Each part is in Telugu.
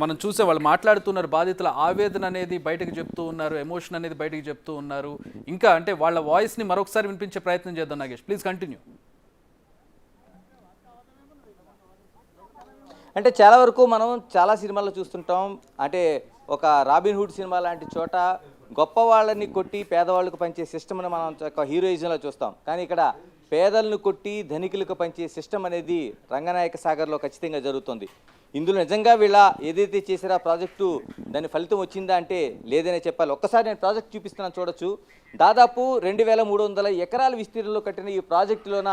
మనం చూసే వాళ్ళు మాట్లాడుతున్నారు, బాధితుల ఆవేదన అనేది బయటకు చెప్తూ ఉన్నారు, ఎమోషన్ అనేది బయటకు చెప్తూ ఉన్నారు. ఇంకా అంటే వాళ్ళ వాయిస్ని మరొకసారి వినిపించే ప్రయత్నం చేద్దాం. Nagesh, please continue. అంటే చాలా వరకు మనం చాలా సినిమాల్లో చూస్తుంటాం. అంటే ఒక రాబిన్ హుడ్ సినిమా లాంటి చోట గొప్ప వాళ్ళని కొట్టి పేదవాళ్ళకు పంచే సిస్టమ్ని మనం ఒక హీరోయిజంలో చూస్తాం. కానీ ఇక్కడ పేదలను కొట్టి ధనికులకు పంచే సిస్టమ్ అనేది రంగనాయక సాగర్లో ఖచ్చితంగా జరుగుతుంది. ఇందులో నిజంగా వీళ్ళ ఏదైతే చేసారో ఆ ప్రాజెక్టు దాని ఫలితం వచ్చిందా అంటే లేదనే చెప్పాలి. ఒక్కసారి నేను ప్రాజెక్ట్ చూపిస్తున్నాను, చూడొచ్చు. దాదాపు 2300 ఎకరాల విస్తీర్ణంలో కట్టిన ఈ ప్రాజెక్టులోన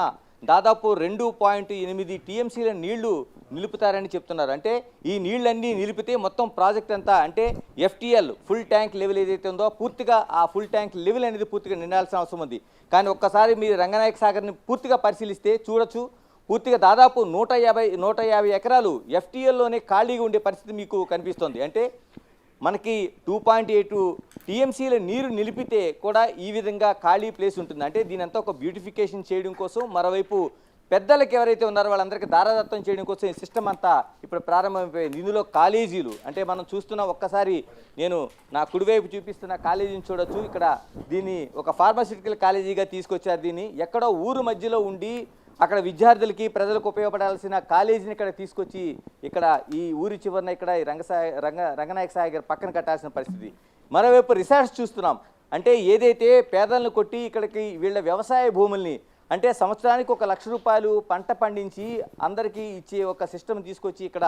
దాదాపు 2.8 టీఎంసీల నీళ్లు నిలుపుతారని చెప్తున్నారు. అంటే ఈ నీళ్ళన్నీ నిలిపితే మొత్తం ప్రాజెక్ట్ అంతా అంటే ఎఫ్టీఎల్ ఫుల్ ట్యాంక్ లెవెల్ ఏదైతే ఉందో పూర్తిగా ఆ ఫుల్ ట్యాంక్ లెవెల్ అనేది పూర్తిగా నిండాల్సిన అవసరం ఉంది. కానీ ఒక్కసారి మీరు రంగనాయక సాగర్ని పూర్తిగా పరిశీలిస్తే చూడొచ్చు, పూర్తిగా దాదాపు 150 ఎకరాలు ఎఫ్టీఎల్లోనే ఖాళీగా ఉండే పరిస్థితి మీకు కనిపిస్తుంది. అంటే మనకి 2.8 టీఎంసీల నీరు నిలిపితే కూడా ఈ విధంగా ఖాళీ ప్లేస్ ఉంటుంది. అంటే దీనంతా ఒక బ్యూటిఫికేషన్ చేయడం కోసం, మరోవైపు పెద్దలకు ఎవరైతే ఉన్నారో వాళ్ళందరికీ దారాదత్తం చేయడం కోసం ఈ సిస్టమ్ అంతా ఇప్పుడు ప్రారంభమైపోయింది. ఇందులో కాలేజీలు అంటే మనం చూస్తున్న ఒక్కసారి నేను నా కుడివైపు చూపిస్తున్న కాలేజీని చూడొచ్చు. ఇక్కడ దీన్ని ఒక ఫార్మాస్యూటికల్ కాలేజీగా తీసుకొచ్చారు. దీన్ని ఎక్కడో ఊరు మధ్యలో ఉండి అక్కడ విద్యార్థులకి ప్రజలకు ఉపయోగపడాల్సిన కాలేజీని ఇక్కడ తీసుకొచ్చి ఇక్కడ ఈ ఊరి చివరన ఇక్కడ రంగనాయక సాగర్ పక్కన కట్టాల్సిన పరిస్థితి. మరోవైపు రిసార్ట్స్ చూస్తున్నాం. అంటే ఏదైతే పేదలను కొట్టి ఇక్కడికి వీళ్ళ వ్యవసాయ భూముల్ని అంటే సంవత్సరానికి 1 లక్ష రూపాయలు పంట పండించి అందరికీ ఇచ్చే ఒక సిస్టమ్ తీసుకొచ్చి ఇక్కడ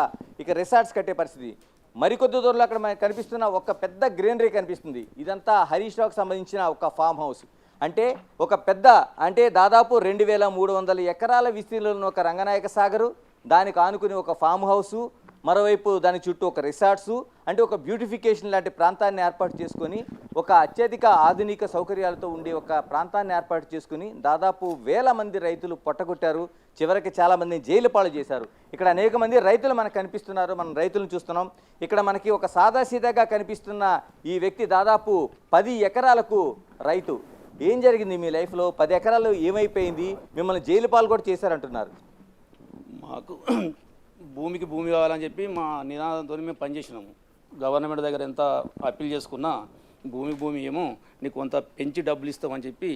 రిసార్ట్స్ కట్టే పరిస్థితి. మరికొద్ది దూరంలో అక్కడ మనకు కనిపిస్తున్న ఒక పెద్ద గ్రీనరీ కనిపిస్తుంది. ఇదంతా హరీష్ రావుకి సంబంధించిన ఒక ఫామ్ హౌస్. అంటే ఒక పెద్ద అంటే దాదాపు 2300 ఎకరాల విస్తీర్ణంలో ఒక రంగనాయక సాగరు, దానికి ఆనుకుని ఒక ఫామ్ హౌసు, మరోవైపు దాని చుట్టూ ఒక రిసార్ట్సు, అంటే ఒక బ్యూటిఫికేషన్ లాంటి ప్రాంతాన్ని ఏర్పాటు చేసుకొని ఒక అత్యధిక ఆధునిక సౌకర్యాలతో ఉండే ఒక ప్రాంతాన్ని ఏర్పాటు చేసుకుని దాదాపు 1000 మంది రైతులు పొట్టగొట్టారు. చివరికి చాలామంది జైలు పాలు చేశారు. ఇక్కడ అనేక మంది రైతులు మనకు కనిపిస్తున్నారు. మనం రైతులను చూస్తున్నాం. ఇక్కడ మనకి ఒక సాదాసీదాగా కనిపిస్తున్న ఈ వ్యక్తి దాదాపు 10 ఎకరాలకు రైతు. ఏం జరిగింది మీ లైఫ్లో? 10 ఎకరాలు ఏమైపోయింది? మిమ్మల్ని జైలు పాలు కూడా చేశారంటున్నారు. మాకు భూమికి భూమి కావాలని చెప్పి మా నినాదంతో మేము పనిచేసినాము. గవర్నమెంట్ దగ్గర ఎంత అప్పీల్ చేసుకున్నా భూమి ఏమో నీకు కొంత పెంచి డబ్బులు ఇస్తామని చెప్పి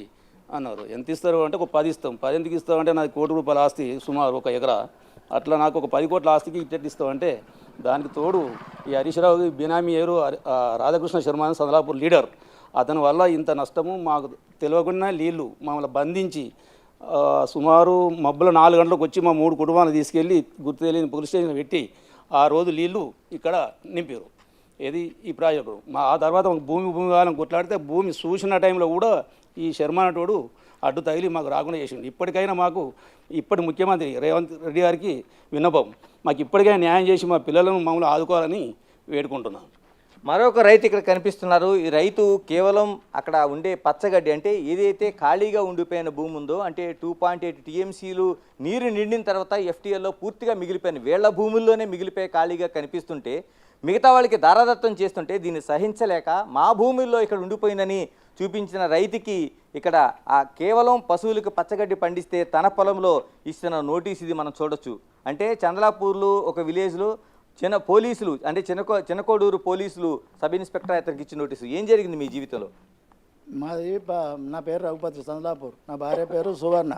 అన్నారు. ఎంత ఇస్తారు అంటే ఒక 10 ఇస్తాం. 10 ఎందుకు ఇస్తామంటే నాది ₹1 కోట్ల ఆస్తి సుమారు 1 ఎకరా. అట్లా నాకు ఒక 10 కోట్ల ఆస్తికి ఇట్టెట్ ఇస్తామంటే దానికి తోడు ఈ హరీష్ రావు బినామీ ఎవరు రాధాకృష్ణ శర్మ అని సదలాపూర్ లీడర్. అతని వల్ల ఇంత నష్టము మాకు తెలియకుండా నీళ్ళు మమ్మల్ని బంధించి సుమారు మబ్బుల 4 గంటలకు వచ్చి మా 3 కుటుంబాలను తీసుకెళ్ళి గుర్తు తెలియని పోలీస్ స్టేషన్ పెట్టి ఆ రోజు నీళ్ళు ఇక్కడ నింపారు. ఏది ఈ ప్రాజెక్టు ఆ తర్వాత భూమి కావాలని కొట్లాడితే భూమి చూసిన టైంలో కూడా ఈ శర్మ అనేటోడు అడ్డు తగిలి మాకు రాకుండా చేసిండు. ఇప్పటికైనా మాకు ఇప్పటి ముఖ్యమంత్రి రేవంత్ రెడ్డి గారికి విన్నపం, మాకు ఇప్పటికైనా న్యాయం చేసి మా పిల్లలను మమ్మల్ని ఆదుకోవాలని వేడుకుంటున్నాను. మరొక రైతు ఇక్కడ కనిపిస్తున్నారు. ఈ రైతు కేవలం అక్కడ ఉండే పచ్చగడ్డి అంటే ఏదైతే ఖాళీగా ఉండిపోయిన భూమి ఉందో అంటే 2.8 టీఎంసీలు నీరు నిండిన తర్వాత ఎఫ్టీఎల్లో పూర్తిగా మిగిలిపోయిన వీళ్ల భూముల్లోనే మిగిలిపోయి ఖాళీగా కనిపిస్తుంటే మిగతా వాళ్ళకి దారాదత్తం చేస్తుంటే దీన్ని సహించలేక మా భూముల్లో ఇక్కడ ఉండిపోయిందని చూపించిన రైతుకి ఇక్కడ ఆ కేవలం పశువులకు పచ్చగడ్డి పండిస్తే తన పొలంలో ఇస్తున్న నోటీస్ ఇది మనం చూడొచ్చు. అంటే చంద్రలాపూర్లో ఒక విలేజ్లో పోలీసులు అంటే చిన్నకోడూరు పోలీసులు సబ్ ఇన్స్పెక్టర్ అతనికి ఇచ్చిన నోటీసు. ఏం జరిగింది మీ జీవితంలో? మాది నా పేరు రఘుపతి, చంద్రలాపూర్. నా భార్య పేరు సువర్ణ.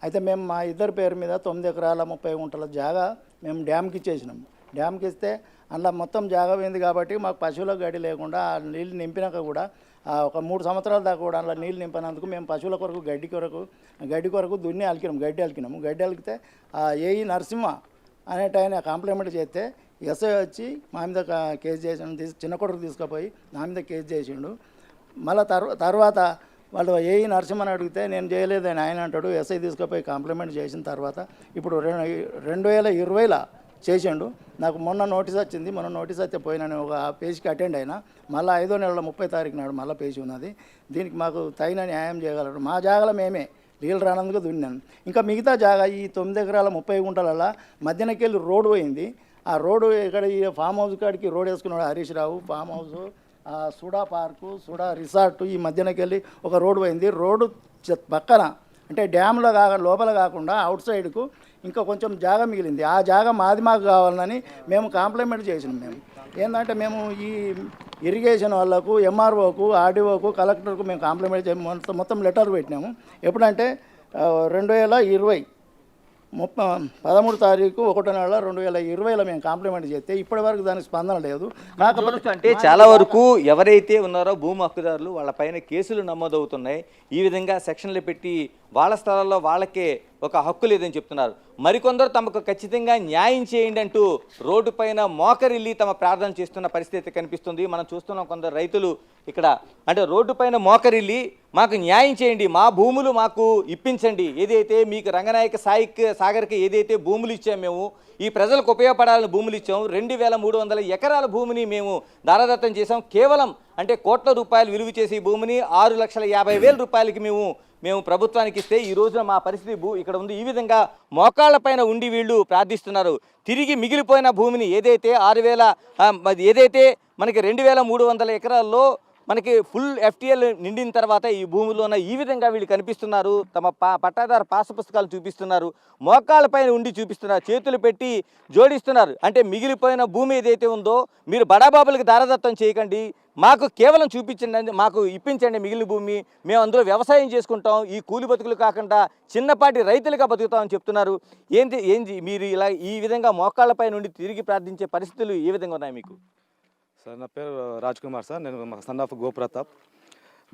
అయితే మేము మా ఇద్దరి పేరు మీద 9 ఎకరాల 30 గుంటల జాగా మేము డ్యామ్కి ఇచ్చేసినాం. డ్యామ్కి ఇస్తే అందులో మొత్తం జాగా పోయింది కాబట్టి మాకు పశువుల గడ్డి లేకుండా ఆ నీళ్ళు నింపినాక కూడా ఒక 3 సంవత్సరాల దాకా కూడా అందులో నీళ్ళు నింపినందుకు మేము పశువుల కొరకు గడ్డి కొరకు దున్ని గడ్డి అలికితే ఏఈ నరసింహ అనేటైన కాంప్లిమెంట్ చేస్తే ఎస్ఐ వచ్చి మా మీద కేసు చేసిండు. చిన్న కొడుకు తీసుకుపోయి నా మీద కేసు చేసిండు. మళ్ళీ తర్వాత వాళ్ళు ఏఈ నరసింహని అడిగితే నేను చేయలేదని ఆయన అంటాడు. ఎస్ఐ తీసుకుపోయి కాంప్లిమెంట్ చేసిన తర్వాత ఇప్పుడు 2020లో చేసిండు. నాకు మొన్న నోటీస్ వచ్చింది. మొన్న నోటీస్ అయితే పోయినా నేను ఒక పేజీకి అటెండ్ అయినా. మళ్ళీ 5వ నెల 30 తారీఖు నాడు మళ్ళీ పేజీ ఉన్నది. దీనికి మాకు తగిన న్యాయం చేయగలరు. మా జాగాలో మేమే నీళ్ళు రానందుకు దున్నాను. ఇంకా మిగతా జాగా ఈ 9 ఎకరాల 30 గుంటలలో మధ్యనకెళ్ళి రోడ్డు పోయింది. ఆ రోడ్డు ఇక్కడ ఈ ఫామ్ హౌస్ కాడికి రోడ్ వేసుకున్నాడు Harish Rao. Farm house, SUDA park, SUDA resort ఈ మధ్యనకెళ్ళి ఒక రోడ్డు పోయింది. రోడ్డు పక్కన అంటే డ్యామ్లో లోపల కాకుండా అవుట్ సైడ్కు ఇంకా కొంచెం జాగా మిగిలింది. ఆ జాగా మాకు కావాలని మేము కాంప్లిమెంట్ చేసినాం. మేము ఏంటంటే మేము ఈ ఇరిగేషన్ వాళ్ళకు, ఎంఆర్ఓకు, ఆర్డీఓకు, కలెక్టర్కు మేము కాంప్లిమెంట్ చేసి మొత్తం లెటర్ పెట్టినాము. ఎప్పుడంటే 2020 13 తారీఖు 1వ నెల 2020లో మేము కాంప్లిమెంట్ చేస్తే ఇప్పటి వరకు దానికి స్పందన లేదు. కాకపోతే అంటే చాలా వరకు ఎవరైతే ఉన్నారో భూమి హక్కుదారులు వాళ్ళ పైన కేసులు నమోదవుతున్నాయి. ఈ విధంగా సెక్షన్లు పెట్టి వాళ్ళ స్థలాల్లో వాళ్ళకే ఒక హక్కు లేదని చెప్తున్నారు. మరికొందరు తమకు ఖచ్చితంగా న్యాయం చేయండి అంటూ రోడ్డు పైన మోకరిల్లి తమ ప్రార్థన చేస్తున్న పరిస్థితి కనిపిస్తుంది. మనం చూస్తున్నాం కొందరు రైతులు ఇక్కడ అంటే రోడ్డు పైన మోకరిల్లి మాకు న్యాయం చేయండి, మా భూములు మాకు ఇప్పించండి, ఏదైతే మీకు రంగనాయక సాగర్కి ఏదైతే భూములు ఇచ్చాము, మేము ఈ ప్రజలకు ఉపయోగపడాలని భూములు ఇచ్చాము, 2300 ఎకరాల భూమిని మేము దారాదత్తం చేసాం. కేవలం అంటే కోట్ల రూపాయలు విలువ చేసి ఈ భూమిని 6,50,000 రూపాయలకి మేము ప్రభుత్వానికి ఇస్తే ఈ రోజున మా పరిస్థితి ఇక్కడ ఉంది. ఈ విధంగా మోకాళ్ళపైన ఉండి వీళ్ళు ప్రార్థిస్తున్నారు. తిరిగి మిగిలిపోయిన భూమిని ఏదైతే ఏదైతే మనకి 2300 ఎకరాల్లో మనకి ఫుల్ FTL నిండిన తర్వాత ఈ భూమిలోన ఈ విధంగా వీళ్ళు కనిపిస్తున్నారు. తమ పట్టాదారు పాస పుస్తకాలు చూపిస్తున్నారు, మోకాళ్ళపైన ఉండి చూపిస్తున్నారు, చేతులు పెట్టి జోడిస్తున్నారు. అంటే మిగిలిపోయిన భూమి ఏదైతే ఉందో మీరు బడాబాబులకు దారదత్తం చేయకండి, మాకు కేవలం చూపించండి, మాకు ఇప్పించండి మిగిలిన భూమి, మేము అందులో వ్యవసాయం చేసుకుంటాం, ఈ కూలి బతుకులు కాకుండా చిన్నపాటి రైతులుగా బతుకుతామని చెప్తున్నారు. ఏంటి మీరు ఇలా ఈ విధంగా మోకాళ్ళపై నుండి తిరిగి ప్రార్థించే పరిస్థితులు ఏ విధంగా ఉన్నాయి మీకు? సార్ నా పేరు రాజ్ కుమార్ సార్, నేను సన్ ఆఫ్ గోప్రతాప్.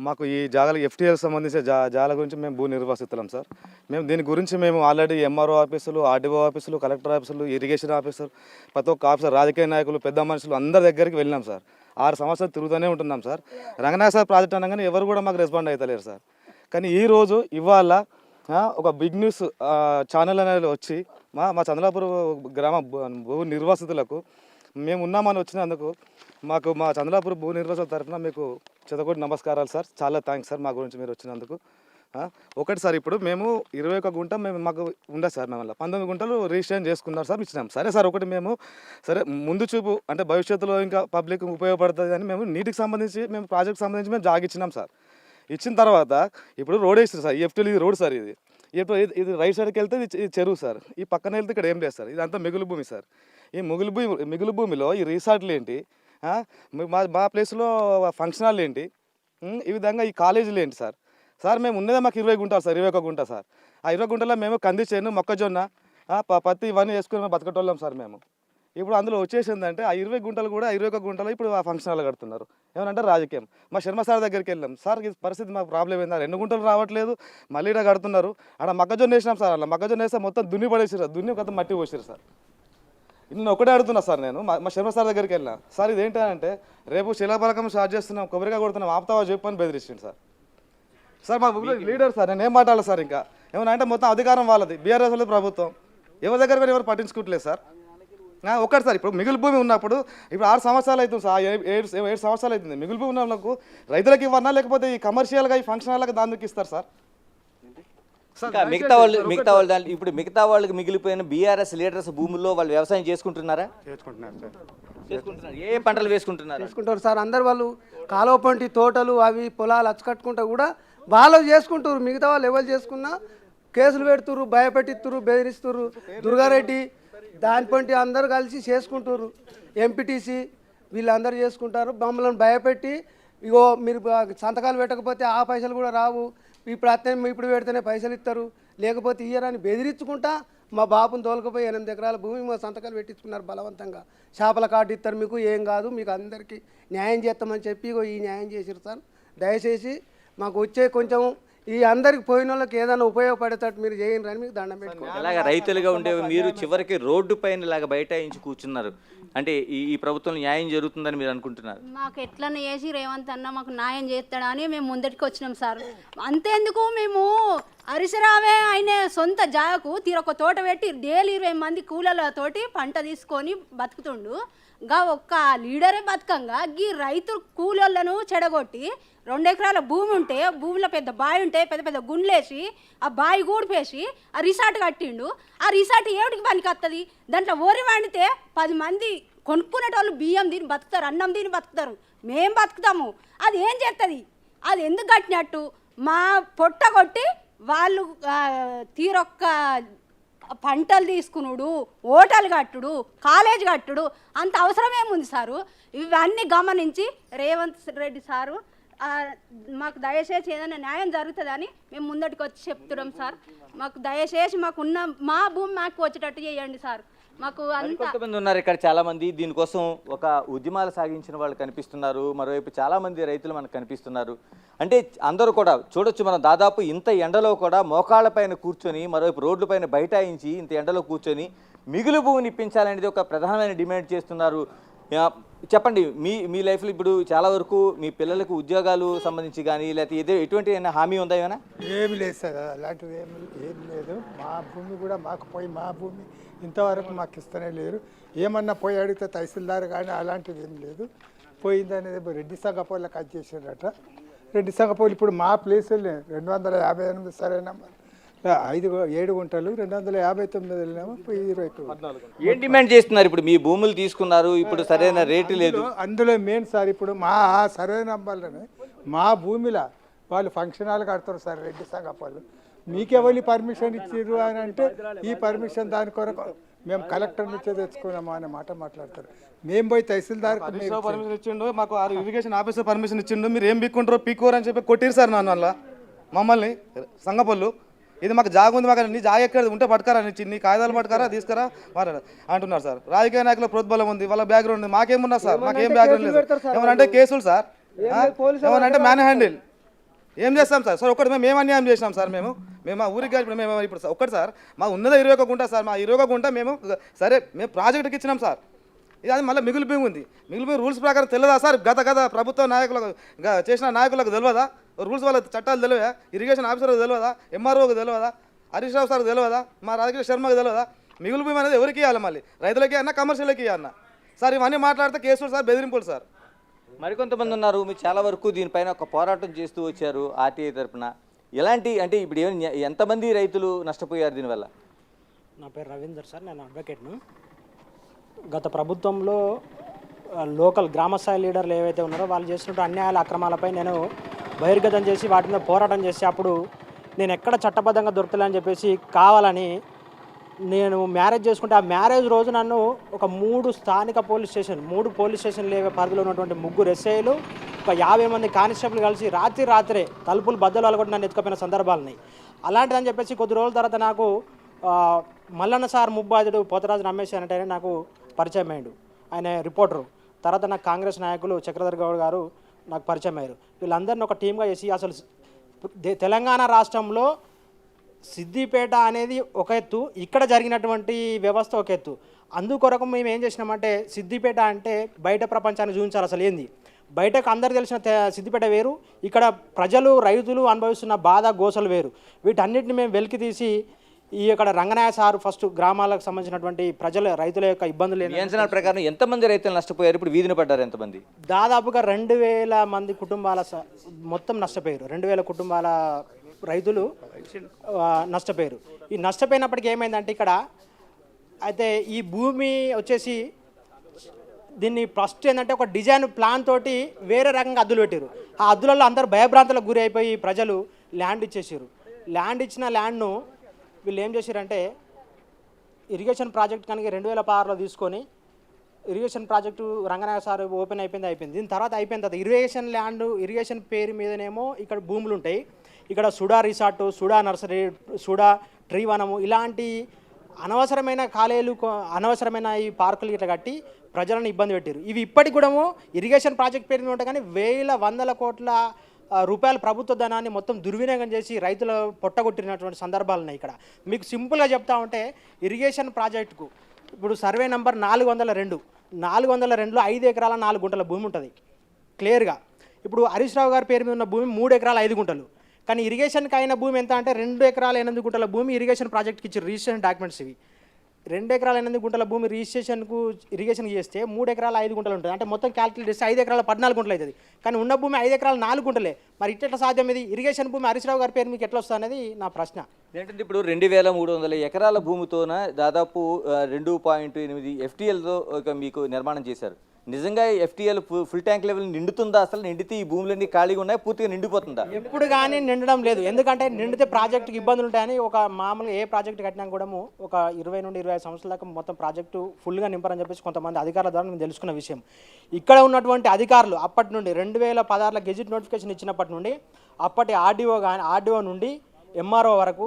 మాకు ఈ జాగాలకు FTL సంబంధించిన జాగాల గురించి మేము భూ నిర్వాసితులం సార్. మేము దీని గురించి మేము ఆల్రెడీ MRO ఆఫీసులు, RDO ఆఫీసులు, కలెక్టర్ ఆఫీసులు, ఇరిగేషన్ ఆఫీసర్, ప్రతి ఒక్క ఆఫీసర్, రాజకీయ నాయకులు, పెద్ద మనుషులు అందరి దగ్గరికి వెళ్ళినాం సార్. 6 సంవత్సరాలు తిరుగుతూనే ఉంటున్నాం సార్. రంగనాథ సార్ ప్రాజెక్ట్ అనగానే ఎవరు కూడా మాకు రెస్పాండ్ అవుతలేరు సార్. కానీ ఇవాళ ఒక బిగ్ న్యూస్ ఛానల్ అనేది వచ్చి మా చంద్రలాపూర్ గ్రామ భూ నిర్వాసితులకు మేము ఉన్నామని వచ్చినందుకు మా చంద్రలాపూర్ భూ నిర్వాసుల తరఫున మీకు చెదకోటి నమస్కారాలు సార్. చాలా థ్యాంక్స్ సార్ మా గురించి మీరు వచ్చినందుకు. ఒకటి సార్, ఇప్పుడు మేము 21 గుంట మాకు ఉండదు సార్, మేము 19 గుంటలు రిజిస్ట్రేషన్ చేసుకున్నారు సార్, ఇచ్చినాం. సరే సార్, ఒకటి మేము ముందు చూపు అంటే భవిష్యత్తులో ఇంకా పబ్లిక్ ఉపయోగపడుతుంది అని మేము నీటికి సంబంధించి మేము ప్రాజెక్ట్ సంబంధించి మేము జాగిచ్చినాం సార్. ఇచ్చిన తర్వాత ఇప్పుడు రోడ్ వేస్తారు సార్, ఈ FTL ఇది రోడ్ సార్. ఇది రైట్ సైడ్కి వెళ్తే ఇది చెరువు సార్, ఈ పక్కన వెళ్తే ఇక్కడ ఏం లేదు సార్, ఇదంతా మిగులు భూమి సార్. ఈ మిగులు భూమిలో ఈ రిసార్ట్లు ఏంటి, మా ప్లేస్లో ఫంక్షన్ హాల్ ఏంటి, ఈ విధంగా ఈ కాలేజీలు ఏంటి సార్. మేము ఉన్నదే మాకు 20 గుంటలు సార్, 21 గుంట సార్. ఆ 20 గుంటలో మేము కంది చేను, మొక్కజొన్న, పత్తి ఇవన్నీ వేసుకుని మేము బతకటోళ్ళం సార్. మేము ఇప్పుడు అందులో వచ్చేసిందంటే ఆ 20 గుంటలు కూడా 21 గుంటలు ఇప్పుడు ఆ ఫంక్షన్ హాల్ కడుతున్నారు. ఏమనంటే రాజకీయం. మా శర్మ సార్ దగ్గరికి వెళ్ళాం, సార్ ఈ పరిస్థితి మాకు ప్రాబ్లం ఏందా, 2 గుంటలు రావట్లేదు, మళ్ళీ ఇక్కడ కడుతున్నారు. అక్కడ మొక్కజొన్న వేసినాం సార్, అలా మొక్కజొన్న వేస్తే మొత్తం దున్ని పడేసారు, దున్ని కొత్త మట్టి పోసారు సార్. నేను ఒకటే అడుగుతున్నా సార్, నేను మా శర్మ సార్ దగ్గరికి వెళ్ళినా, సార్ ఇదేంటంటే రేపు శిలాపలకం స్టార్ట్ చేస్తున్నాం, కొబ్బరిగా కొడుతున్నాం, ఆపుతావా చెప్పని బెదిరించింది సార్. మా లీడర్ సార్, నేను ఏం మాట్లాడాలి సార్, ఇంకా ఏమన్నా అంటే మొత్తం అధికారం వాళ్ళది, బీఆర్ఎస్ వాళ్ళది ప్రభుత్వం, ఎవరి దగ్గర కూడా ఎవరు పట్టించుకోవట్లేదు సార్. ఒకటి సార్, ఇప్పుడు మిగులు భూమి ఉన్నప్పుడు ఇప్పుడు 6 సంవత్సరాలు అవుతుంది సార్, 7 సంవత్సరాలు అవుతుంది. మిగులు భూమి ఉన్న వాళ్ళకు రైతులకు ఇవ్వన్నా లేకపోతే ఈ కమర్షియల్గా ఈ ఫంక్షన్ హాల్కి దానికి ఇస్తారు సార్. మిగతా వాళ్ళు దాంట్లో ఇప్పుడు మిగతా వాళ్ళకి మిగిలిపోయిన BRS లీడర్స్ భూముల్లో వాళ్ళు వ్యవసాయం చేసుకుంటున్నారా? చేసుకుంటున్నారు. ఏ పంటలు వేసుకుంటారు సార్? అందరు వాళ్ళు కాలువ పంటి తోటలు అవి పొలాలు అచ్చకట్టుకుంటా కూడా వాళ్ళు చేసుకుంటారు. మిగతా వాళ్ళు ఎవరు చేసుకున్నా కేసులు పెడుతురు, భయపెట్టిస్తురు, బెదిరిస్తురు. దుర్గారెడ్డి దానిపంటి అందరు కలిసి చేసుకుంటారు. MPTC వీళ్ళందరూ చేసుకుంటారు. మమ్మల్ని భయపెట్టి ఇగో మీరు సంతకాలు పెట్టకపోతే ఆ పైసలు కూడా రావు, ఇప్పుడు పెడితేనే పైసలు ఇస్తారు, లేకపోతే ఇయ్యరని బెదిరించుకుంటా మా బాపుని తోలుకపోయి 8 ఎకరాల భూమి మా సంతకాలు పెట్టించుకున్నారు బలవంతంగా. చేపల కార్డు ఇస్తారు, మీకు ఏం కాదు, మీకు అందరికీ న్యాయం చేస్తామని చెప్పి ఈ న్యాయం చేసిరు సార్. దయచేసి మాకు వచ్చే కొంచెం ఈ అందరికి పోయిన వాళ్ళకి ఏదైనా ఉపయోగపడేటట్టు మీరు చేయండి అని మీకు దండం పెట్టుకోండి. అలాగా రైతులుగా ఉండే మీరు చివరికి రోడ్డు పైన ఇలాగ బైఠాయించి కూర్చున్నారు అంటే ఈ ప్రభుత్వం న్యాయం జరుగుతుందని మీరు అనుకుంటున్నారు? మాకు ఎట్లన్నా చేసి రేవంత్ అన్న మాకు న్యాయం చేస్తాడా అని మేము ముందటికి వచ్చినాం సార్. అంతేందుకు మేము అరిసరావే ఆయన సొంత జాగకు తీరొక తోట పెట్టి డైలీ 20 మంది కూలలతోటి పంట తీసుకొని బతుకుతుండు. గా ఒక్క లీడరే బతకంగా గీ రైతు కూలోళ్ళను చెడగొట్టి 2 ఎకరాల భూమి ఉంటే భూమిలో పెద్ద బావి ఉంటే పెద్ద పెద్ద గుండ్లేసి ఆ బావి గూడిపేసి ఆ రిసార్ట్ కట్టిండు. ఆ రిసార్ట్ ఏమిటికి పనికి వస్తుంది? దాంట్లో ఓరి వండితే 10 మంది కొనుక్కునేటోళ్ళు బియ్యం తిని బతుకుతారు, అన్నం తిని బతుకుతారు, మేం బతుకుతాము. అది ఏం చేస్తుంది? అది ఎందుకు కట్టినట్టు? మా పొట్ట కొట్టి వాళ్ళు తీరొక్క పంటలు తీసుకునుడు, ఓటలు కట్టుడు, కాలేజ్ కట్టుడు అంత అవసరమేముంది సారు? ఇవన్నీ గమనించి రేవంత్ రెడ్డి సారు మాకు దయచేసి ఏదైనా న్యాయం జరుగుతుందని మేము ముందటికి వచ్చి చెప్తున్నాం సార్. మాకు దయచేసి మాకున్న మా భూమి మాకు వచ్చేటట్టు చేయండి సార్. మాకు అంత కొంతమంది ఉన్నారు ఇక్కడ చాలా మంది దీనికోసం ఒక ఉద్యమాలు సాగించిన వాళ్ళు కనిపిస్తున్నారు. మరోవైపు చాలా మంది రైతులు మనకు కనిపిస్తున్నారు. అంటే అందరూ కూడా చూడొచ్చు, మనం దాదాపు ఇంత ఎండలో కూడా మోకాళ్ళ పైన కూర్చొని, మరోవైపు రోడ్లపైన బైఠాయించి ఇంత ఎండలో కూర్చొని మిగులు భూమిని ఇప్పించాలనేది ఒక ప్రధానమైన డిమాండ్ చేస్తున్నారు. చెప్పండి, మీ లైఫ్లో ఇప్పుడు చాలా వరకు మీ పిల్లలకు ఉద్యోగాలు సంబంధించి కానీ లేకపోతే ఎటువంటి హామీ ఉందా ఏమైనా? ఏమి లేదు సార్, అలాంటిది ఏం లేదు. మా భూమి కూడా మాకు పోయి మా భూమి ఇంతవరకు మాకు ఇస్తూనే లేరు. ఏమన్నా పోయి అడిగితే తహసీల్దార్ కానీ అలాంటిది ఏం లేదు. పోయిందనేది రెడ్డి సంగపోళ్ళ కట్ చేసారట. రెడ్డి సంగపోలు ఇప్పుడు మా ప్లేసులు 258 సరైన 7 గుంటలు 259 20. ఏం డిమాండ్ చేస్తున్నారు? ఇప్పుడు మీ భూములు తీసుకున్నారు, ఇప్పుడు సరైన రేటు లేదు. అందులో మెయిన్ సార్ ఇప్పుడు మా సర్వే నంబర్లోనే మా భూమిలో వాళ్ళు ఫంక్షన్ హాల్ కడతారు సార్ రెడ్డి సంగపాలు. మీకెవరి పర్మిషన్ ఇచ్చిర్రు అని అంటే ఈ పర్మిషన్ దాని కొరకు మేము కలెక్టర్ నుంచే తెచ్చుకున్నాము అనే మాట మాట్లాడతారు. మేము పోయి తహసీల్దార్ పర్మిషన్ ఇచ్చిండు, మాకు ఇరిగేషన్ ఆఫీసర్ పర్మిషన్ ఇచ్చిండు. మీరు ఏం పీక్కుంటారో పీక్కోరు అని చెప్పి కొట్టిరు సార్ నన్ను వల్ల మమ్మల్ని సంగపల్లు. ఇది మాకు జాగ ఉంది, మాకు నీ జాగ ఎక్కడ ఉంటే పట్టుకారా, నీ కాగితాలు పట్టుకారా తీసుకురా అంటున్నారు సార్. రాజకీయ నాయకుల ప్రోద్బలం ఉంది, వాళ్ళ బ్యాక్గ్రౌండ్ ఉంది. మాకేమున్నా సార్, మాకేం బ్యాక్గ్రౌండ్ లేదు. ఏమనంటే కేసులు సార్, ఏమనంటే మ్యాన్ హ్యాండిల్. ఏం చేస్తాం సార్? సార్ ఒకటి మేము అన్యాయం చేసినాం సార్. మేము ఆ ఊరికి ఇప్పుడు మేము ఇప్పుడు ఒక్కటి సార్, మా ఉన్నదా 21 గుంట సార్. మా 21 గుంట మేము సరే మేము ప్రాజెక్టుకి ఇచ్చినాం సార్. ఇది అది మళ్ళీ మిగులు భూమి ఉంది. మిగులు భూమి రూల్స్ ప్రకారం తెలియదా సార్? గత ప్రభుత్వ నాయకులకు చేసిన నాయకులకు తెలియదా? రూల్స్ వాళ్ళ చట్టాలు తెలియదా? ఇరిగేషన్ ఆఫీసర్కి తెలియదా? ఎంఆర్ఓకి తెలియదా? హరీష్ రావు సార్కి తెలియదా? మా రాజకీయ శర్మకి తెలియదా? మిగులు భూమి అనేది ఎవరికి ఇవ్వాలి? మళ్ళీ రైతులకి అన్నా కమర్షియల్కి అన్నా సార్. ఇవన్నీ మాట్లాడితే కేసులు సార్, బెదిరింపులు సార్. మరికొంతమంది ఉన్నారు, మీరు చాలా వరకు దీనిపైన ఒక పోరాటం చేస్తూ వచ్చారు ఆర్టీఐ తరఫున. ఎలాంటి అంటే ఇప్పుడు ఎంతమంది రైతులు నష్టపోయారు దీనివల్ల? నా పేరు రవీందర్ సార్, నేను అడ్వకేట్ను. గత ప్రభుత్వంలో లోకల్ గ్రామస్థాయి లీడర్లు ఏవైతే ఉన్నారో వాళ్ళు చేస్తున్న అన్యాయాల అక్రమాలపై నేను బహిర్గతం చేసి వాటి మీద పోరాటం చేసి అప్పుడు నేను ఎక్కడ చట్టబద్ధంగా దొరుకుతుందని చెప్పేసి కావాలని నేను మ్యారేజ్ చేసుకుంటే ఆ మ్యారేజ్ రోజు నన్ను ఒక 3 స్థానిక పోలీస్ స్టేషన్లు పరిధిలో ఉన్నటువంటి 3 ఎస్ఐలు ఒక 50 మంది కానిస్టేబుల్ కలిసి రాత్రే తలుపులు బద్దలు అలగొట్టి నన్ను ఎత్తుకపోయిన సందర్భాలని. అలాంటిదని చెప్పేసి కొద్ది రోజుల తర్వాత నాకు మల్లన్న సార్ ముబ్బాదుడు పోతరాజు రమేష్ అంటే నాకు పరిచయం అయ్యాడు. ఆయన రిపోర్టరు. తర్వాత నాకు కాంగ్రెస్ నాయకులు చక్రధర్ గౌడ్ గారు నాకు పరిచయం అయ్యారు. వీళ్ళందరినీ ఒక టీమ్గా చేసి అసలు తెలంగాణ రాష్ట్రంలో సిద్దిపేట అనేది ఒక ఎత్తు, ఇక్కడ జరిగినటువంటి వ్యవస్థ ఒక ఎత్తు. అందుకొరకు మేము ఏం చేసినామంటే సిద్దిపేట అంటే బయట ప్రపంచానికి చూపించాలి అసలు ఏంది. బయటకు అందరు తెలిసిన సిద్దిపేట వేరు, ఇక్కడ ప్రజలు రైతులు అనుభవిస్తున్న బాధ గోసలు వేరు. వీటన్నిటిని మేము వెలికి తీసి ఇక్కడ రంగనాయ సార్ ఫస్ట్ గ్రామాలకు సంబంధించినటువంటి రైతుల యొక్క ఇబ్బందులు అంచనాల ప్రకారం ఎంతమంది రైతులు నష్టపోయారు? ఇప్పుడు వీధిన పడ్డారు ఎంతమంది? దాదాపుగా 2000 మంది కుటుంబాల మొత్తం నష్టపోయారు. 2000 కుటుంబాల రైతులు నష్టపోయారు. ఈ నష్టపోయినప్పటికీ ఏమైందంటే ఇక్కడ అయితే ఈ భూమి వచ్చేసి దీన్ని ఫస్ట్ ఏంటంటే ఒక డిజైన్ ప్లాన్ తోటి వేరే రకంగా అద్దులు పెట్టారు. ఆ అద్దులలో అందరూ భయభ్రాంతులకు గురి అయిపోయి ప్రజలు ల్యాండ్ ఇచ్చేసారు. ల్యాండ్ ఇచ్చిన ల్యాండ్ను వీళ్ళు ఏం చేశారంటే ఇరిగేషన్ ప్రాజెక్ట్ కనుక 2016లో తీసుకొని ఇరిగేషన్ ప్రాజెక్టు రంగనాయ సార్ ఓపెన్ అయిపోయింది. దీని తర్వాత అయిపోయిన తర్వాత ఇరిగేషన్ పేరు మీదనేమో ఇక్కడ భూములు ఉంటాయి. ఇక్కడ SUDA resort, SUDA nursery, SUDA tree వనము ఇలాంటి అనవసరమైన కాలేలు, అనవసరమైన ఈ పార్కులు ఇట్లా కట్టి ప్రజలను ఇబ్బంది పెట్టారు. ఇవి ఇప్పటికి కూడా ఇరిగేషన్ ప్రాజెక్ట్ పేరు మీద ఉంటాయి కానీ వందల కోట్ల రూపాయల ప్రభుత్వ ధనాన్ని మొత్తం దుర్వినియోగం చేసి రైతుల పొట్టగొట్టినటువంటి సందర్భాలు ఉన్నాయి. ఇక్కడ మీకు సింపుల్గా చెప్తా ఉంటే ఇరిగేషన్ ప్రాజెక్టుకు ఇప్పుడు సర్వే నంబర్ 402 402లో 5 ఎకరాల 4 గుంటల భూమి ఉంటుంది క్లియర్గా. ఇప్పుడు హరీష్ రావు గారి పేరు మీద ఉన్న భూమి 3 ఎకరాల 5 గుంటలు. కానీ ఇరిగేషన్కి అయిన భూమి ఎంత అంటే 2 ఎకరాల 8 గుంటల భూమి ఇరిగేషన్ ప్రాజెక్ట్కి ఇచ్చారు. రిజిస్ట్రేషన్ డాక్యుమెంట్స్ ఇవి. 2 ఎకరాల 8 గుంటల భూమి ఇరిగేషన్కి చేస్తే 3 ఎకరాల 5 గుంటలు ఉంటుంది. అంటే మొత్తం క్యాల్కులేట్ చేస్తే 5 ఎకరాల 14 గుంటలు అవుతుంది. కానీ ఉన్న భూమి 5 ఎకరాల 4 గుంటలే. మరి ఇట్లా సాధ్యం? ఇది ఇరిగేషన్ భూమి హరీష్ రావు గారి పేరు మీకు ఎట్లా వస్తుంది అనేది నా ప్రశ్న. ఏంటంటే ఇప్పుడు 2300 ఎకరాల భూమితోన దాదాపు 2.8 FTLతో మీకు నిర్మాణం చేశారు. నిజంగా ఎఫ్టీఎల్ ఫుల్ ట్యాంక్ లెవెల్ నిండుతుందా? అసలు నిండితే ఈ భూములన్నీ ఖాళీగా ఉన్నాయి, పూర్తిగా నిండిపోతుందా? ఎప్పుడు కానీ నిండడం లేదు. ఎందుకంటే నిండితే ప్రాజెక్టుకి ఇబ్బందులు ఉంటాయని ఒక మామూలుగా ఏ ప్రాజెక్టు కట్టినా కూడా ఒక 20 నుండి 25 సంవత్సరాల దాకా మొత్తం ప్రాజెక్టు ఫుల్గా నింపారని చెప్పేసి కొంతమంది అధికారుల ద్వారా మేము తెలుసుకున్న విషయం. ఇక్కడ ఉన్నటువంటి అధికారులు అప్పటి నుండి 2016 గెజిట్ నోటిఫికేషన్ ఇచ్చినప్పటి నుండి అప్పటి ఆర్డీఓ నుండి ఎంఆర్ఓ వరకు,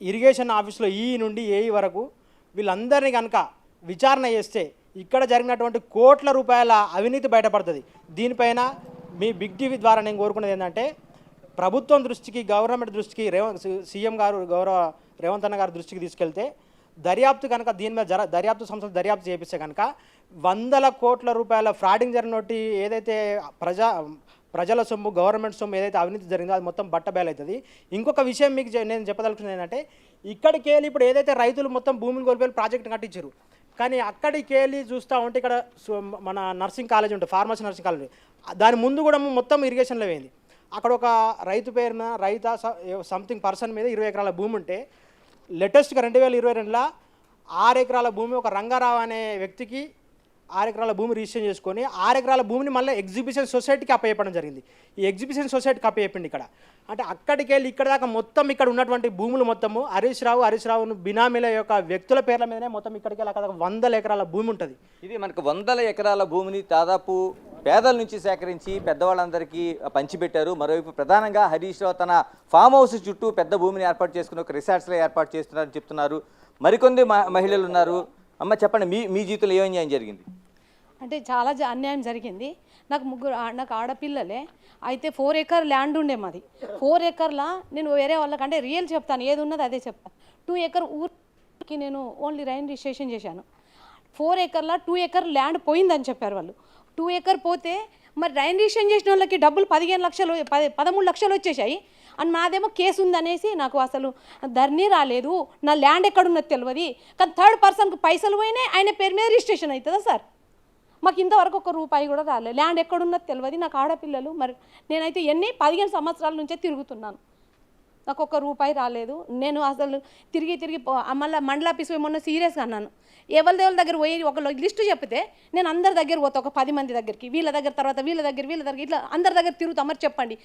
ఇరిగేషన్ ఆఫీస్లో ఈ నుండి ఏఈ వరకు వీళ్ళందరినీ కనుక విచారణ చేస్తే ఇక్కడ జరిగినటువంటి కోట్ల రూపాయల అవినీతి బయటపడుతుంది. దీనిపైన మీ బిగ్ టీవీ ద్వారా నేను కోరుకునేది ఏంటంటే ప్రభుత్వం దృష్టికి, గవర్నమెంట్ దృష్టికి, సీఎం గారు గౌరవ రేవంత్ అన్న గారి దృష్టికి తీసుకెళ్తే దర్యాప్తు కనుక దీని మీద దర్యాప్తు సంస్థలు దర్యాప్తు చేపిస్తే కనుక 100 కోట్ల రూపాయల ఫ్రాడింగ్ జరిగినట్టు ఏదైతే ప్రజల సొమ్ము, గవర్నమెంట్ సొమ్ము ఏదైతే అవినీతి జరిగిందో అది మొత్తం బట్టబయలవుతుంది. ఇంకొక విషయం మీకు నేను చెప్పదలుచుకున్నది ఏంటంటే ఇక్కడికి వెళ్ళి ఇప్పుడు ఏదైతే రైతులు మొత్తం భూమిని కోల్పోయి ప్రాజెక్టు కట్టించారు, కానీ అక్కడికి వెళ్ళి చూస్తూ ఉంటే ఇక్కడ మన నర్సింగ్ కాలేజ్ ఉంటుంది, ఫార్మసీ నర్సింగ్ కాలేజ్, దాని ముందు కూడా మొత్తం ఇరిగేషన్లో పోయింది. అక్కడ ఒక రైతు పేరున సంథింగ్ పర్సన్ మీద 20 ఎకరాల భూమి ఉంటే లేటెస్ట్గా 2022లో 6 ఎకరాల భూమి ఒక రంగారావు అనే వ్యక్తికి 6 ఎకరాల భూమి రిజిస్ట్రేషన్ చేసుకొని 6 ఎకరాల భూమిని మళ్ళీ ఎగ్జిబిషన్ సొసైటీకి అప్పచెప్పడం జరిగింది. ఈ ఎగ్జిబిషన్ సొసైటీకి అప్పచెప్పింది ఇక్కడ. అంటే అక్కడికి వెళ్ళి ఇక్కడ దాకా మొత్తం ఇక్కడ ఉన్నటువంటి భూములు మొత్తము హరీష్ రావును బినామీల యొక్క వ్యక్తుల పేర్ల మీదనే మొత్తం ఇక్కడికి వెళ్ళి అక్కడ 100 ఎకరాల భూమి ఉంటుంది. ఇది మనకు 100 ఎకరాల భూమిని దాదాపు పేదల నుంచి సేకరించి పెద్దవాళ్ళందరికీ పంచిపెట్టారు. మరోవైపు ప్రధానంగా హరీష్ రావు తన ఫామ్ హౌస్ చుట్టూ పెద్ద భూమిని ఏర్పాటు చేసుకుని ఒక రిసార్ట్స్లో ఏర్పాటు చేస్తున్నారని చెప్తున్నారు. మరికొంది మహిళలు ఉన్నారు. అమ్మ చెప్పండి, మీ జీవితంలో ఏం అన్యాయం జరిగింది? అంటే చాలా అన్యాయం జరిగింది. నాకు ఆడపిల్లలే అయితే 4 ఎకర్ ల్యాండ్ ఉండే మాది. 4 ఎకర్లా నేను వేరే వాళ్ళకి అంటే రియల్ చెప్తాను, ఏది ఉన్నది అదే చెప్తాను. 2 ఎకర్ ఊరికి నేను ఓన్లీ రైన్ రిజిస్ట్రేషన్ చేశాను. 4 ఎకర్లా 2 ఎకర్ ల్యాండ్ పోయిందని చెప్పారు వాళ్ళు. 2 ఎకర్ పోతే మరి రైన్ రిజిస్ట్రేషన్ చేసిన వాళ్ళకి డబ్బులు 15 లక్షలు 13 లక్షలు వచ్చేసాయి. అండ్ మాదేమో కేసు ఉందనేసి నాకు అసలు ధర్నీ రాలేదు, నా ల్యాండ్ ఎక్కడున్నది తెలియదు. కానీ థర్డ్ పర్సన్కి పైసలు పోయినాయి, ఆయన పేరు మీద రిజిస్ట్రేషన్ అవుతుందా సార్? మాకు ఇంతవరకు 1 రూపాయి కూడా రాలేదు. ల్యాండ్ ఎక్కడున్నది తెలియదు. నాకు ఆడపిల్లలు, మరి నేనైతే 15 సంవత్సరాల నుంచే తిరుగుతున్నాను, నాకు 1 రూపాయి రాలేదు. నేను అసలు తిరిగి మళ్ళీ మండల ఆఫీస్ పోయి మొన్న సీరియస్గా అన్నాను. ఎవరి దగ్గర పోయి ఒక లిస్టు చెప్తే నేను అందరి దగ్గర పోతా, ఒక 10 మంది దగ్గరికి, వీళ్ళ దగ్గర తర్వాత వీళ్ళ దగ్గర ఇట్లా అందరి దగ్గర తిరుగుతా. మరి చెప్పండి,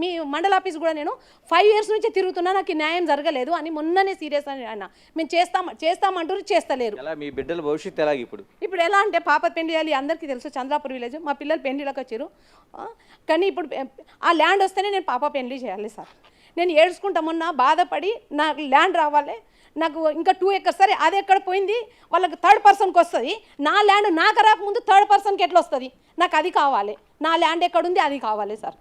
మీ మండల ఆఫీస్ కూడా నేను 5 years నుంచే తిరుగుతున్నా, నాకు న్యాయం జరగలేదు అని మొన్ననే సీరియస్ అని అన్న. మేము చేస్తామంటారు, చేస్తలేరు. మీ బిడ్డల భవిష్యత్తు ఎలాగ ఇప్పుడు ఎలా అంటే పాప పెళ్లి చేయాలి, అందరికీ తెలుసు, చంద్రాపూర్ విలేజ్ మా పిల్లలు పెళ్లిలోకి వచ్చారు. కానీ ఇప్పుడు ఆ ల్యాండ్ వస్తేనే నేను పాప పెళ్లి చేయాలి సార్. నేను ఏడ్చుకుంటా మొన్న బాధపడి నాకు ల్యాండ్ రావాలి, నాకు ఇంకా 2 ఎకర్స్, సరే అది ఎక్కడ పోయింది వాళ్ళకి థర్డ్ పర్సన్కి వస్తుంది, నా ల్యాండ్ నాకు రాకముందు థర్డ్ పర్సన్కి ఎట్లా వస్తుంది? నాకు అది కావాలి, నా ల్యాండ్ ఎక్కడుంది అది కావాలి సార్.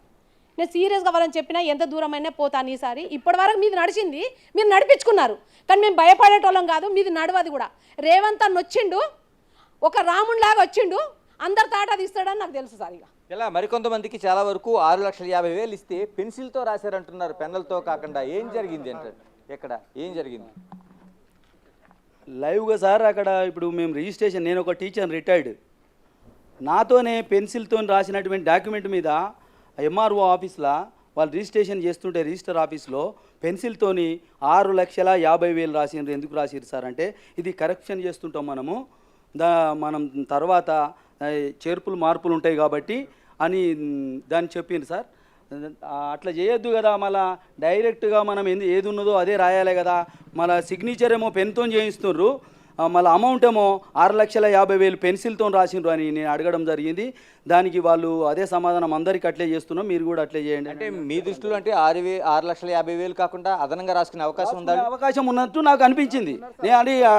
నేను సీరియస్గా వాళ్ళని చెప్పినా ఎంత దూరమైనా పోతాను ఈసారి. ఇప్పటి వరకు మీది నడిచింది, మీరు నడిపించుకున్నారు, కానీ మేము భయపడేటోళ్ళం కాదు, మీది నడవది కూడా. రేవంత్ అన్న వచ్చిండు, ఒక రాముడిలాగా వచ్చిండు, అందరు తాట తీస్తాడని నాకు తెలుసు సార్. ఇలా మరికొంతమందికి చాలా వరకు 6,50,000 ఇస్తే పెన్సిల్తో రాశారంటున్నారు, పెన్నులతో కాకుండా. ఏం జరిగింది అంటే ఎక్కడ ఏం జరిగింది? లైవ్గా సార్ అక్కడ ఇప్పుడు మేము రిజిస్ట్రేషన్, నేను ఒక టీచర్ రిటైర్డ్, నాతోనే పెన్సిల్తో రాసినటువంటి డాక్యుమెంట్ మీద ఎంఆర్ఓ ఆఫీస్లో వాళ్ళు రిజిస్ట్రేషన్ చేస్తుంటే రిజిస్టర్ ఆఫీస్లో పెన్సిల్తోని 6,50,000 రాసిండ్రు. ఎందుకు రాసిరు సార్ అంటే ఇది కరెక్షన్ చేస్తుంటాం మనము, మనం తర్వాత చేర్పులు మార్పులు ఉంటాయి కాబట్టి అని దాన్ని చెప్పింది సార్. అట్లా చేయొద్దు కదా, మళ్ళీ డైరెక్ట్గా మనం ఏది ఉన్నదో అదే రాయాలి కదా. మళ్ళీ సిగ్నేచర్ ఏమో పెన్తో చేయిస్తున్నారు, మళ్ళీ అమౌంట్ ఏమో 6,50,000 పెన్సిల్తో రాసిండ్రు అని నేను అడగడం జరిగింది. దానికి వాళ్ళు అదే సమాధానం, అందరికీ అట్లే చేస్తున్నాం, మీరు కూడా అట్లే చేయండి. అంటే మీ దృష్టిలో అంటే 6,50,000 కాకుండా అదనంగా రాసుకునే అవకాశం ఉందా? అవకాశం ఉన్నట్టు నాకు అనిపించింది. నేను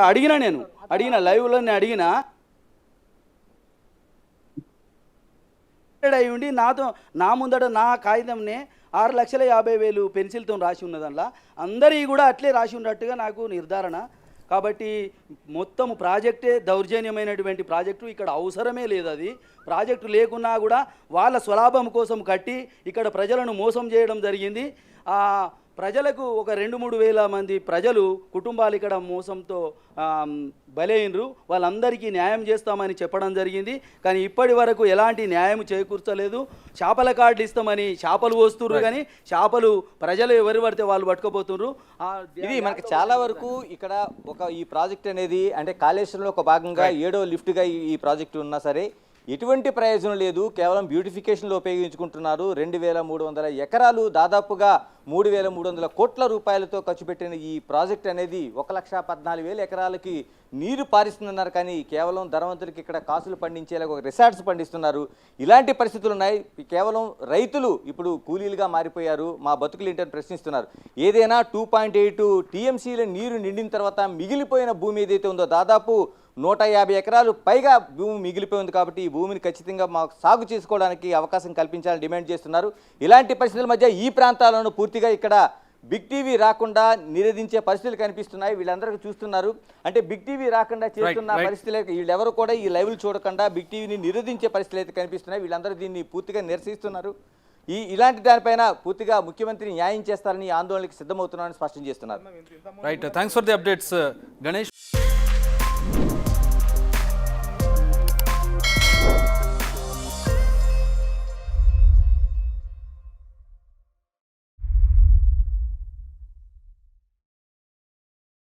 అడిగిన లైవ్లో నేను అడిగిన అయి ఉండి నా ముందట నా కాగితంనే 6,50,000 పెన్సిల్తో రాసి ఉన్న దాంట్లో అందరికీ కూడా అట్లే రాసి ఉన్నట్టుగా నాకు నిర్ధారణ. కాబట్టి మొత్తం ప్రాజెక్టే దౌర్జన్యమైనటువంటి ప్రాజెక్టు, ఇక్కడ అవసరమే లేదు. అది ప్రాజెక్టు లేకున్నా కూడా వాళ్ళ స్వలాభం కోసం కట్టి ఇక్కడ ప్రజలను మోసం చేయడం జరిగింది. ప్రజలకు ఒక 2-3 వేల మంది ప్రజలు కుటుంబాలు ఇక్కడ మోసంతో బలైనరు. వాళ్ళందరికీ న్యాయం చేస్తామని చెప్పడం జరిగింది. కానీ ఇప్పటి వరకు ఎలాంటి న్యాయం చేకూర్చలేదు. చేపల కార్డులు ఇస్తామని చేపలు పోస్తున్నారు, కానీ చేపలు ప్రజలు ఎవరు పడితే వాళ్ళు పట్టుకుపోతున్నారు. ఇది మనకి చాలా వరకు ఇక్కడ ఈ ప్రాజెక్ట్ అనేది అంటే కాళేశ్వరంలో ఒక భాగంగా 7వ లిఫ్ట్గా ఈ ప్రాజెక్టు ఉన్నా సరే ఎటువంటి ప్రయోజనం లేదు. కేవలం బ్యూటిఫికేషన్లో ఉపయోగించుకుంటున్నారు. 2300 ఎకరాలు దాదాపుగా 3300 కోట్ల రూపాయలతో ఖర్చు పెట్టిన ఈ ప్రాజెక్ట్ అనేది 1,14,000 ఎకరాలకి నీరు పారిస్తున్నారు. కానీ కేవలం ధనవంతులకి ఇక్కడ కాసులు పండించేలా ఒక రిసార్ట్స్ పండిస్తున్నారు. ఇలాంటి పరిస్థితులు ఉన్నాయి. కేవలం రైతులు ఇప్పుడు కూలీలుగా మారిపోయారు. మా బతుకులు ఏంటని ప్రశ్నిస్తున్నారు. ఏదైనా 2.8 టీఎంసీల నీరు నిండిన తర్వాత మిగిలిపోయిన భూమి ఏదైతే ఉందో దాదాపు 150 ఎకరాలు పైగా భూమి మిగిలిపోయింది. కాబట్టి ఈ భూమిని ఖచ్చితంగా మాకు సాగు చేసుకోవడానికి అవకాశం కల్పించాలని డిమాండ్ చేస్తున్నారు. ఇలాంటి పరిస్థితుల మధ్య ఈ ప్రాంతాలను పూర్తిగా ఇక్కడ బిగ్ టీవీ రాకుండా నిరోధించే పరిస్థితులు కనిపిస్తున్నాయి. వీళ్ళందరికీ చూస్తున్నారు. అంటే బిగ్ టీవీ రాకుండా చేస్తున్న పరిస్థితులు వీళ్ళెవరు కూడా ఈ లైవ్లు చూడకుండా బిగ్ టీవీని నిరోధించే పరిస్థితులు అయితే కనిపిస్తున్నాయి. వీళ్ళందరూ దీన్ని పూర్తిగా నిరసిస్తున్నారు. ఇలాంటి దానిపైన పూర్తిగా ముఖ్యమంత్రి న్యాయం చేస్తారని ఆందోళనకి సిద్ధమవుతున్నారని స్పష్టం చేస్తున్నారు. Right, thanks for the updates Ganesh.